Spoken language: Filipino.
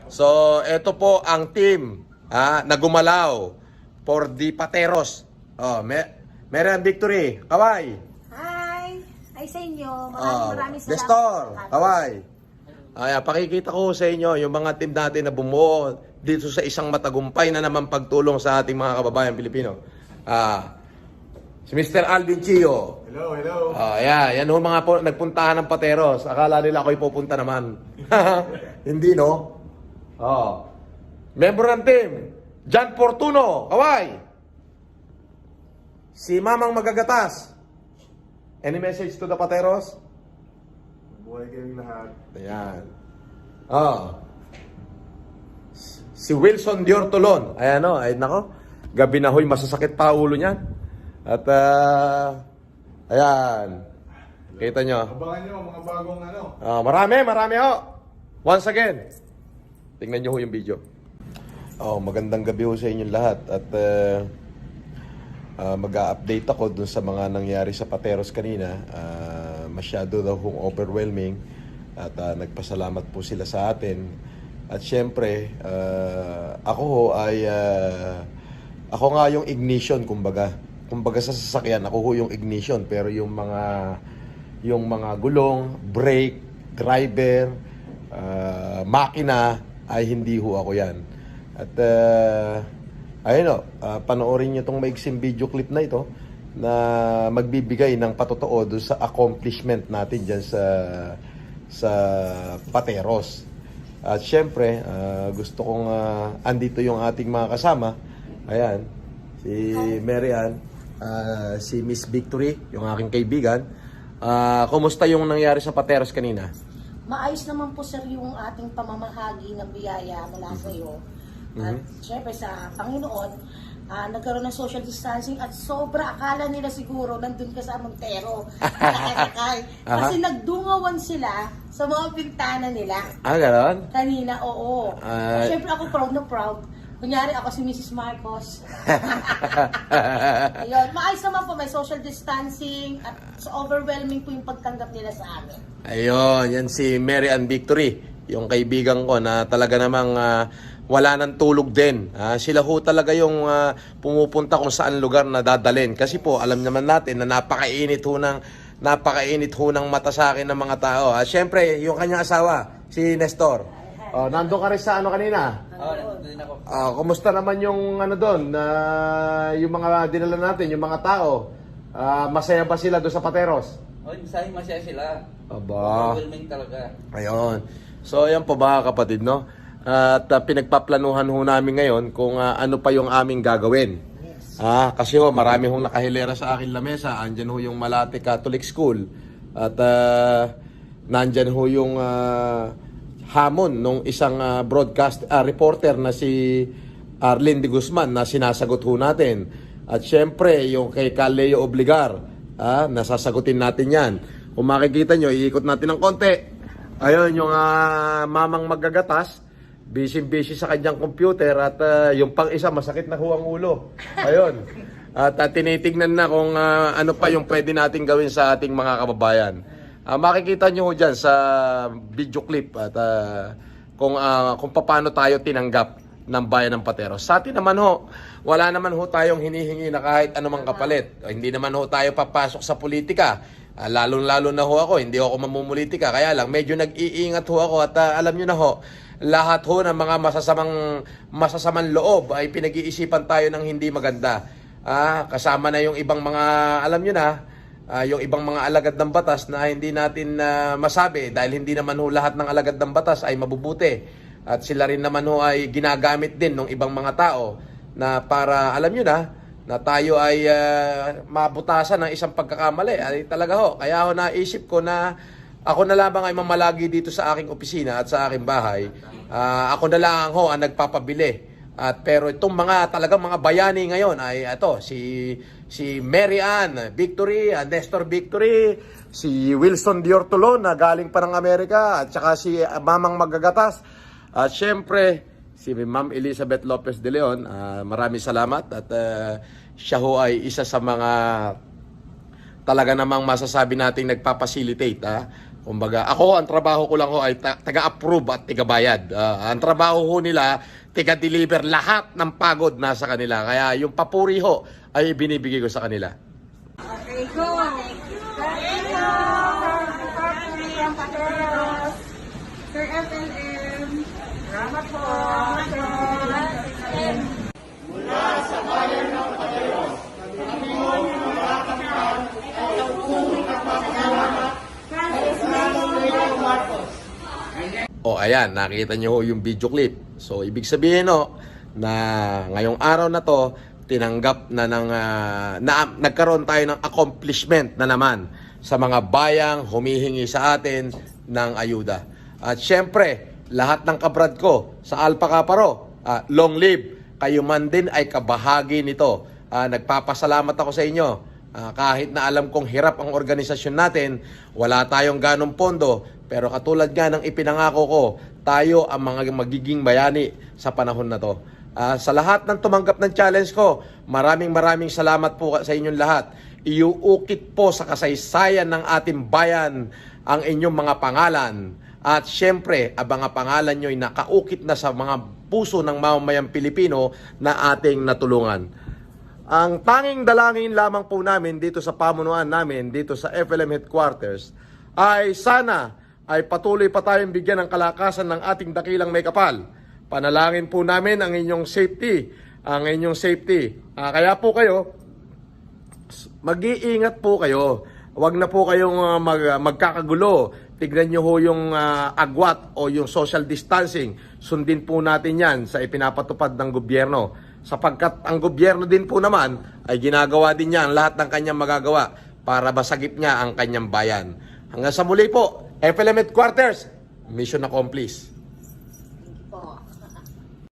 So, ito po ang team na gumalaw for the Pateros. Oh, Marian Victory, kaway. Hi! Hi sa inyo. Maraming salamat. Nestor, kaway. Ay, pakikita ko sa inyo yung mga team natin na bumuo dito sa isang matagumpay na naman pagtulong sa ating mga kababayan Pilipino. Si Mr. Alvin Chio. Hello, hello. Yan yung mga nagpuntahan ng Pateros. Akala nila ako'y pupunta naman. Hindi, no? Member ng team, John Fortuno, kaway. Si Mamang Magagatas. Any message to the Pateros? Buhay kayong lahat. Ayan. Si Wilson Diortolon. Ayan o, ay nako. Gabi na hoy, masasakit pa ulo niyan. At ayan. Kita nyo. Abangan nyo mga bagong ano. Marami ho. Once again. Tingnan nyo ho yung video. Magandang gabi ho sa inyong lahat. At mag-a-update ako dun sa mga nangyari sa Pateros kanina. Masyado daw hong overwhelming. At nagpasalamat po sila sa atin. At syempre, ako ho ay ako nga yung ignition, kumbaga sa sasakyan, ako ho yung ignition, pero yung mga gulong, brake, driver, makina ay hindi ho ako yan. At ayun o, panoorin nyo itong maiksing video clip na ito na magbibigay ng patotoo doon sa accomplishment natin dyan sa Pateros. At syempre, gusto kong andito yung ating mga kasama. Ayan, si Marian, si Miss Victory, yung aking kaibigan. Kumusta yung nangyari sa Pateros kanina? Maayos naman po sir yung ating pamamahagi ng biyaya mula sa iyo. At syempre sa Panginoon, nagkaroon ng social distancing at sobra akala nila siguro nandun ka sa Montero. Kasi nagdungawan sila sa mga pintana nila. Ganon? Kanina, oo. Syempre ako proud na proud. Kunyari ako si Mrs. Marcos. Ayun, maayos naman po, may social distancing at so overwhelming po yung pagtanggap nila sa amin. Ayun, yan si Marian Victory, yung kaibigan ko na talaga namang wala nang tulog din. Sila ho talaga yung pumupunta kung saan lugar na dadalhin. Kasi po, alam naman natin na napakainit ho ng mata sa akin ng mga tao. Siyempre, yung kanyang asawa, si Nestor. Nandun ka rin sa ano kanina? Nandun din ako. Kumusta naman yung ano doon, yung mga dinala natin, yung mga tao? Masaya ba sila doon sa Pateros? Masaya sila. Aba. Overwhelming talaga. Ayun. So, ayan po ba kapatid, no? At pinagpaplanuhan ho namin ngayon kung ano pa yung aming gagawin. Kasi ho, marami hong nakahilera sa akin lamesa. Andyan ho yung Malate Catholic School. At nandyan ho yung hamon nung isang broadcast reporter na si Arlene de Guzman na sinasagot ho natin. At syempre, yung kay Caleo Obligar, nasasagutin natin yan. Kung makikita nyo, iikot natin ng konti. Ayun, yung Mamang Magagatas, busy sa kanyang computer at yung pang isa, masakit na ho ang ulo. Ayun. At tinitignan na kung ano pa yung pwede natin gawin sa ating mga kababayan. Makikita nyo dyan sa video clip at kung paano tayo tinanggap ng bayan ng Pateros. Sa atin naman ho, wala naman ho tayong hinihingi na kahit anumang kapalit. Hindi naman ho tayo papasok sa politika. Lalo na ho ako, hindi ako mamumulitika. Kaya lang, medyo nag-iingat ho ako at alam nyo na ho, lahat ho ng mga masasamang loob ay pinag-iisipan tayo ng hindi maganda. Kasama na yung ibang mga, alam nyo na, yung ibang mga alagad ng batas na hindi natin masabi dahil hindi naman ho lahat ng alagad ng batas ay mabubuti. At sila rin naman ho ay ginagamit din ng ibang mga tao na para, alam nyo na tayo ay mabutasan ng isang pagkakamali. Ay talaga ho, kaya ho naisip ko na ako na lamang ay mamalagi dito sa aking opisina at sa aking bahay. Ako na lang ho ang nagpapabili. Pero itong talagang mga bayani ngayon ay ito, si Marian Victory, Nestor Victory, si Wilson Diortolon na galing pa ng Amerika, at saka si Mamang Magagatas. At syempre, si Ma'am Elizabeth Lopez de Leon, maraming salamat. At siya ho ay isa sa mga talaga namang masasabi nating nagpapacilitate Kumbaga, ako, ang trabaho ko lang ho ay taga-approve at taga-bayad. Ang trabaho ho nila, taga-deliver lahat ng pagod nasa kanila. Kaya yung papuri ho ay binibigay ko sa kanila. Okay, go! Thank you! Sir FLM, salamat po! O ayan, nakita nyo ho yung video clip. So ibig sabihin no, na ngayong araw na to, tinanggap na ng, nagkaroon tayo ng accomplishment na naman sa mga bayang humihingi sa atin ng ayuda. At syempre, lahat ng kabrad ko sa Alpha Kaparo, long live, kayo man din ay kabahagi nito. Nagpapasalamat ako sa inyo. Kahit na alam kong hirap ang organisasyon natin, wala tayong ganong pondo, pero katulad nga ng ipinangako ko, tayo ang mga magiging bayani sa panahon na to. Sa lahat ng tumanggap ng challenge ko, maraming salamat po sa inyong lahat. Iuukit po sa kasaysayan ng ating bayan ang inyong mga pangalan. At syempre, ang mga pangalan nyo ay nakaukit na sa mga puso ng mamamayang Pilipino na ating natulungan. Ang tanging dalangin lamang po namin dito sa pamunuan namin, dito sa FLM Headquarters, ay sana ay patuloy pa tayong bigyan ng kalakasan ng ating dakilang may kapal. Panalangin po namin ang inyong safety, kaya po kayo, mag-iingat po kayo. Huwag na po kayong magkakagulo. Tignan nyo ho yung agwat o yung social distancing. Sundin po natin yan sa ipinapatupad ng gobyerno. Sapagkat ang gobyerno din po naman ay ginagawa din niya ang lahat ng kanyang magagawa para basagip niya ang kanyang bayan. Hanggang sa muli po, FLM Headquarters, mission accomplished. Po.